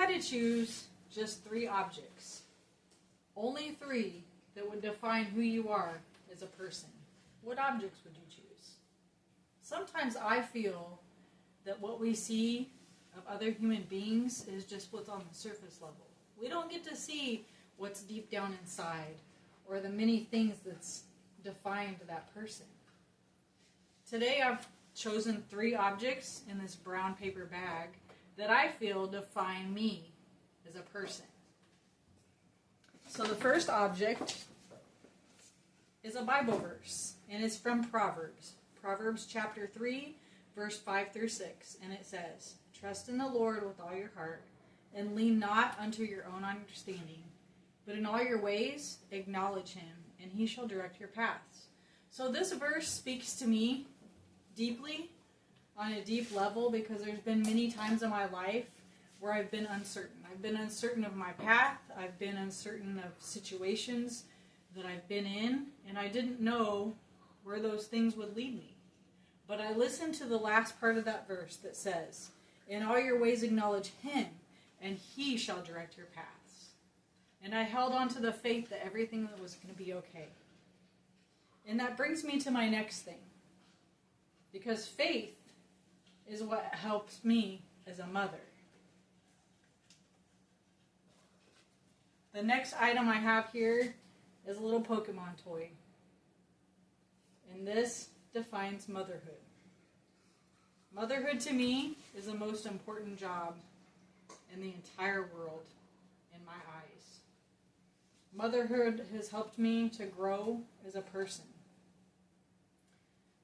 had to choose just 3 objects, only 3 that would define who you are as a person, what objects would you choose? Sometimes I feel that what we see of other human beings is just what's on the surface level. We don't get to see what's deep down inside or the many things that's defined that person. Today I've chosen 3 objects in this brown paper bag that I feel define me as a person. So the first object is a Bible verse, and it's from Proverbs. Proverbs chapter 3, verse 5 through 6, and it says, "Trust in the Lord with all your heart, and lean not unto your own understanding, but in all your ways acknowledge him, and he shall direct your paths." So this verse speaks to me deeply, on a deep level, because there's been many times in my life where I've been uncertain. I've been uncertain of my path. I've been uncertain of situations that I've been in, and I didn't know where those things would lead me. But I listened to the last part of that verse that says, "In all your ways acknowledge him, and he shall direct your paths." And I held on to the faith that everything was going to be okay. And that brings me to my next thing. Because faith is what helps me as a mother. The next item I have here is a little Pokemon toy. And this defines motherhood. Motherhood to me is the most important job in the entire world in my eyes. Motherhood has helped me to grow as a person.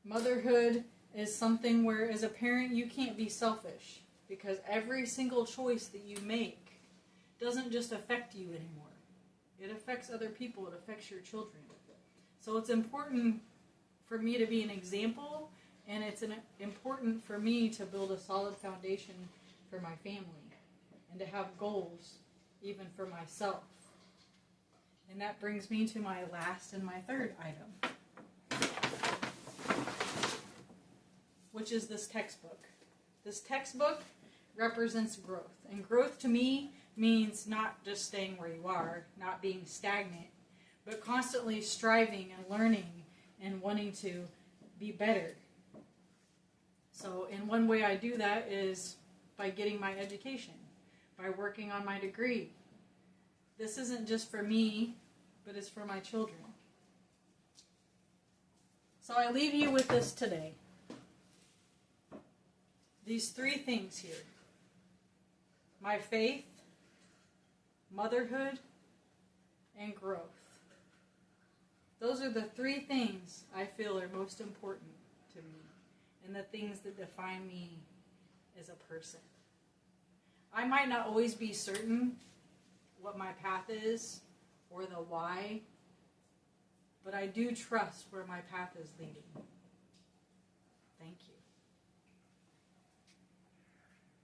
Motherhood is something where as a parent you can't be selfish, because every single choice that you make doesn't just affect you anymore. It affects other people. It affects your children. So it's important for me to be an example, and it's important for me to build a solid foundation for my family and to have goals even for myself. And that brings me to my last and my third item, which is this textbook. This textbook represents growth. And growth to me means not just staying where you are, not being stagnant, but constantly striving and learning and wanting to be better. So in one way I do that is by getting my education, by working on my degree. This isn't just for me, but it's for my children. So I leave you with this today. These 3 things here: my faith, motherhood, and growth. Those are the 3 things I feel are most important to me, and the things that define me as a person. I might not always be certain what my path is or the why, but I do trust where my path is leading. Thank you.